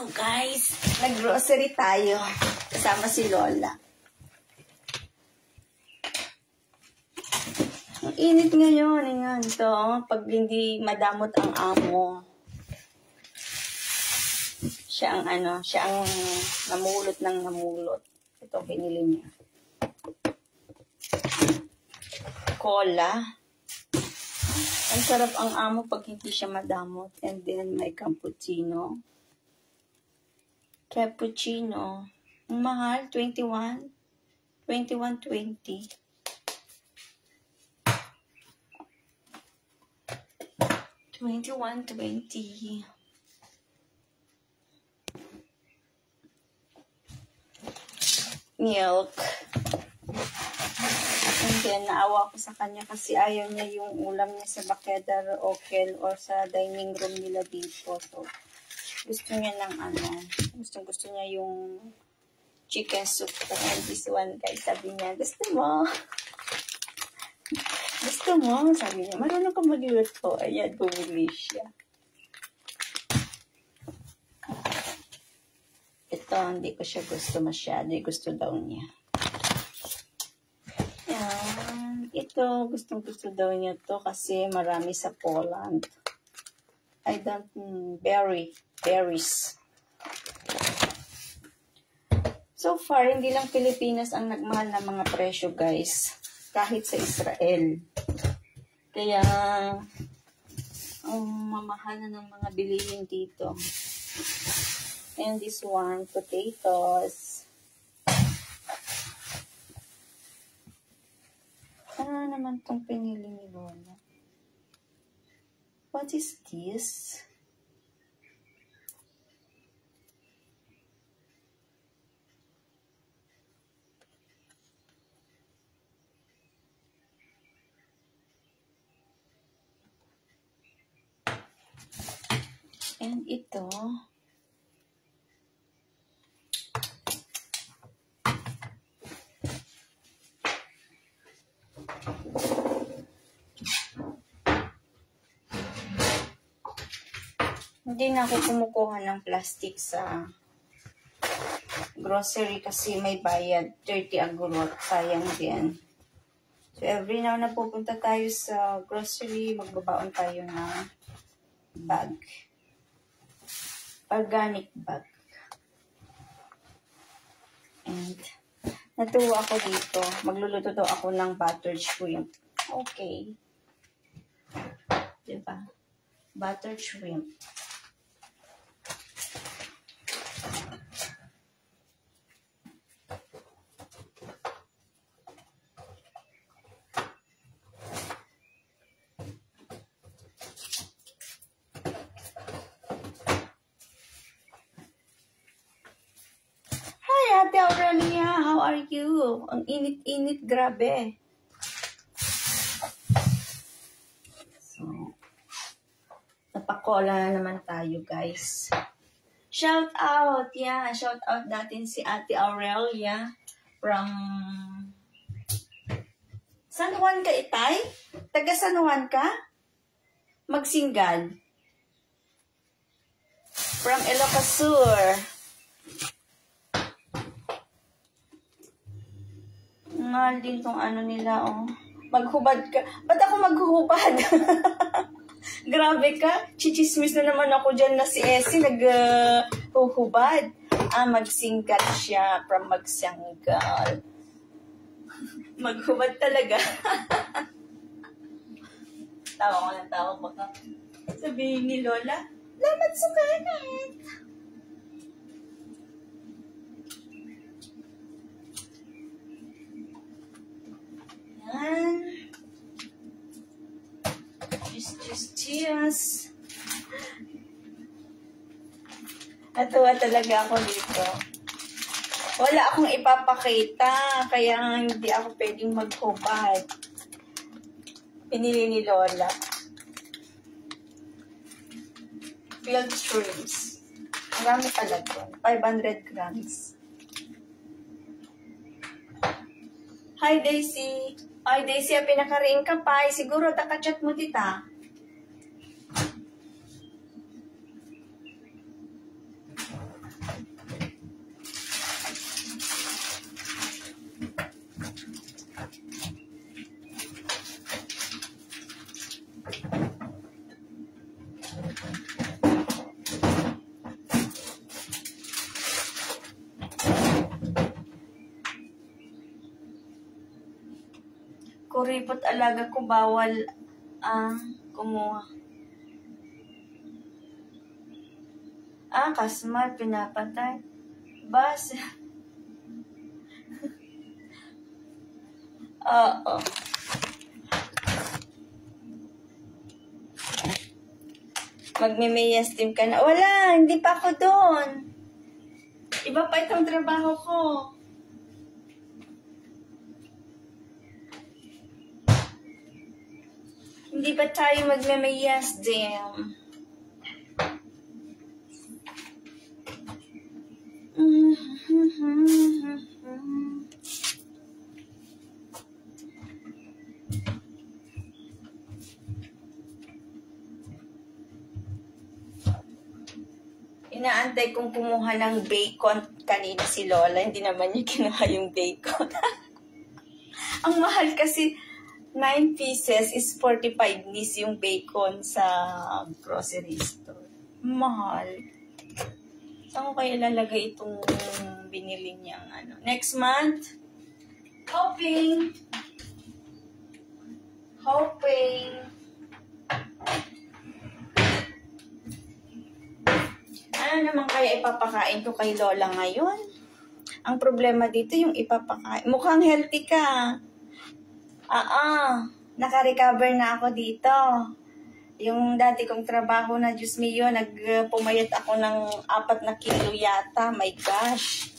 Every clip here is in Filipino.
So guys, nag-grocery tayo kasama si Lola. Ang init ngayon, ayan to, pag hindi madamot ang amo. Siya ang namulot ng namulot. Ito binili niya. Cola. Ang sarap ang amo pag hindi siya madamot. And then may cappuccino. Cappuccino. Ang mahal, 21. 21.20. $21.20. Milk. And then, naawa ko sa kanya kasi ayaw niya yung ulam niya sa bakeda o kel or sa dining room nila dito. So, gusto niya ng gusto niya yung chicken soup. And this one, guys, sabi niya, gusto mo? Gusto mo? Sabi niya, marunong ka magluto. Ayan, bumili siya. Ito, hindi ko siya gusto masyado. Gusto daw niya. Yan. Ito, gusto daw niya to kasi marami sa Poland. Berries. So far, hindi lang Pilipinas ang nagmahal ng mga presyo, guys. Kahit sa Israel. Kaya, ang mamahal na ng mga bilihin dito. And this one, potatoes. Ano naman itong pinili ni Lola? What is this? And ito, hindi na ako kumukuha ng plastic sa grocery kasi may bayad 30 agurot. Sayang din. So every now na pupunta tayo sa grocery, magbabaon tayo ng bag. Organic bag. And natuwa ako dito. Magluluto daw ako ng buttered shrimp. Okay. Diba? Buttered shrimp. Ate Aurelia, how are you? Ang init-init, grabe. So, napakola na naman tayo, guys. Shout out, yeah. Shout out natin si Ate Aurelia from San Juan ka, Itay? Taga San Juan ka? Magsingal. From Ilocos Sur. Mahal din tong nila, oh. Maghubad ka. Ba't ako maghuhubad? Grabe ka. Chichismis na naman ako dyan na si Essie naghuhubad. Magsingkat siya from magsanggal. Maghubad talaga. Tawa ko ng tawa. Baka sabihin ni Lola, lamat sukanat. Cheers. Natuwa talaga ako dito. Wala akong ipapakita, kaya hindi ako pwedeng maghubad. Pinili ni Lola. Filled shrimps. Marami pala ito. 500 grams. Hi, Daisy. Ay, Daisy, pinakariin ka pa. Siguro, takachat mo, tita. Kuripot alaga ko, bawal kumuha. Kasmar, pinapatay. Bas. Oo. Magme-mayas team ka na. Wala, hindi pa ako doon. Iba pa itong trabaho ko. Hindi pa tayo magme-mayas team. Inaantay kong kumuha ng bacon kanina si Lola. Hindi naman niya kinuha yung bacon. Ang mahal kasi 9 pieces is 45 nis yung bacon sa grocery store. Mahal. Saan ko kaya lalagay itong binili niyang ano? Next month? Hoping. Ano naman kaya ipapakain ko kay Lola ngayon? Ang problema dito yung ipapakain. Mukhang healthy ka. Naka-recover na ako dito. Yung dati kong trabaho na, Diyos mio, nagpumayat ako ng 4 na kilo yata. My gosh.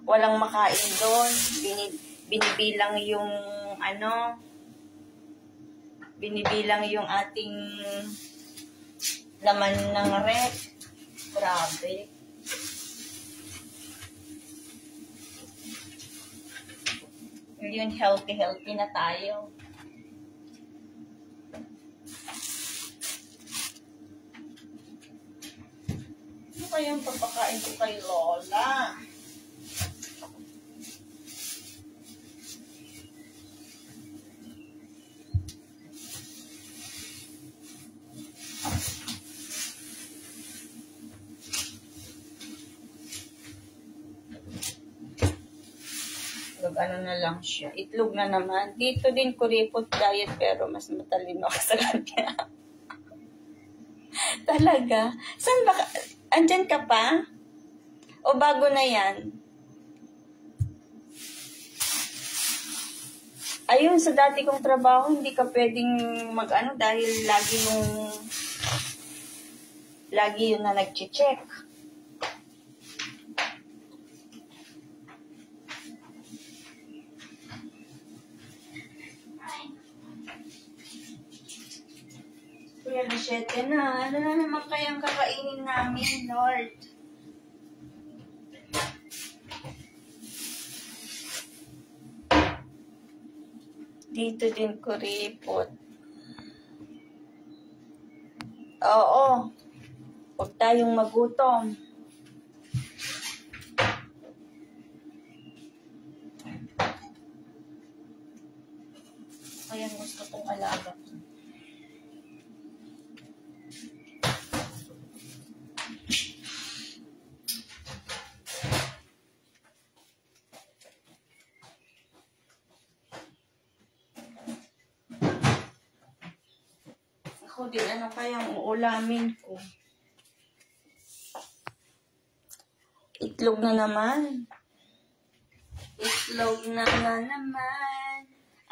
Walang makain doon. Binibilang yung binibilang yung ating laman ng ref. Grabe. Yun, healthy na tayo. Ano kayang papakain ko kay Lola? Ano na lang siya. Itlog na naman. Dito din kuripot diet pero mas matalino ka sa kanya. Talaga? Saan ba? Andyan ka pa? O bago na yan? Ayun, sa dati kong trabaho, hindi ka pwedeng dahil lagi yun na nag-check. Kuya Bichette na. Ano na naman kayang kakainin namin, Lord? Dito din kuripot. Oo. Huwag tayong magutom. Kaya gusto kong alaga. Ako din, ano kayang uulamin ko? Itlog na naman.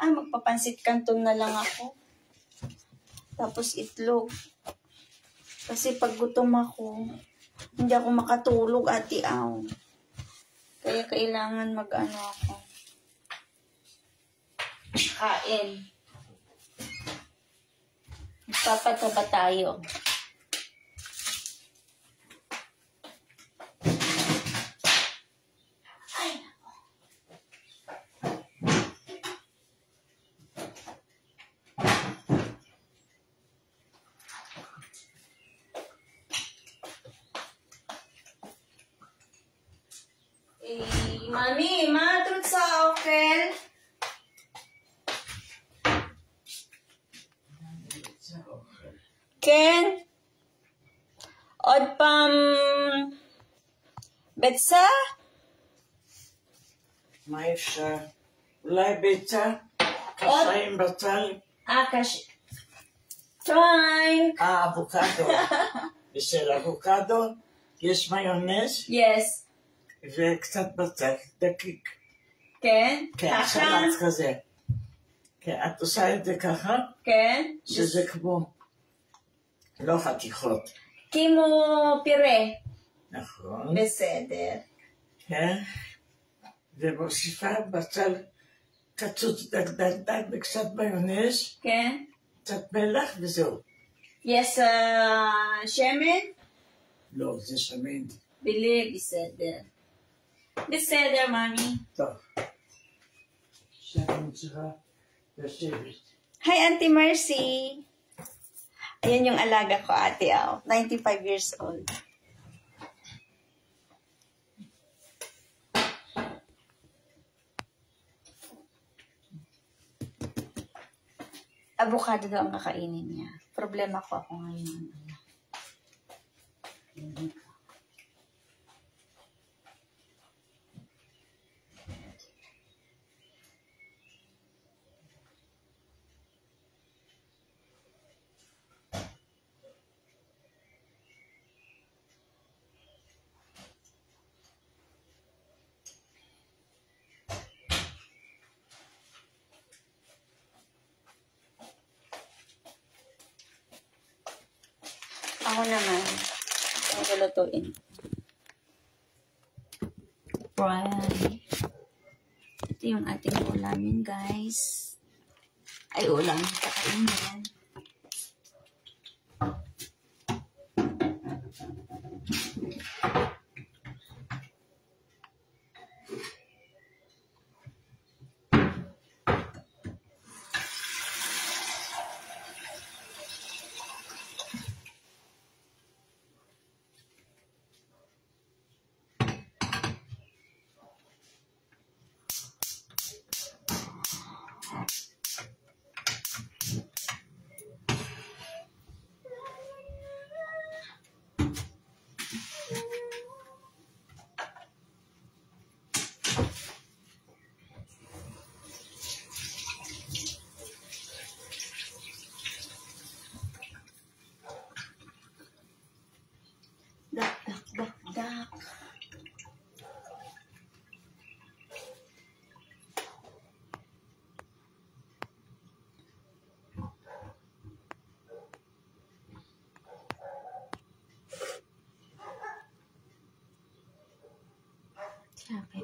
Magpapansit canton na lang ako. Tapos itlog. Kasi pag gutom ako, hindi ako makatulog, ate aw. Kaya kailangan ako. Kain. Magpapataba tayo. Mami, truth sa okel. Ken? Od pam... Betsa? מה אפשר? אולי ביצה? קשה עם בצל? קשה. טריינק. אבוקדו. בשל אבוקדו יש מיונז Yes. וקצת בצל דקיק. כן? כן, ככה? סלט כזה. כן, את עושה את זה ככה, כן? שזה כמו, לא חתיכות. כמו פירה. נכון. בסדר. כן. ומוסיפה בצל קצוץ דק דק דק וקצת מיונז, כן? קצת מלח וזהו. יש שמן? לא, זה שמן. בלי, בסדר. בסדר, מאמי. טוב. עכשיו אני צריכה לשבת. Hi, Auntie Mercy. Ayan yung alaga ko, ate. 95 years old. Avocado daw ang kakainin niya. Problema ko ako ngayon. Ako naman, ang lulutuin. Right. Ito yung ating ulamin, guys. Ay, ulam. Kakainin. Dak, dak, dak, dak.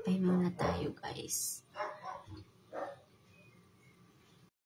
Pay muna tayo, guys.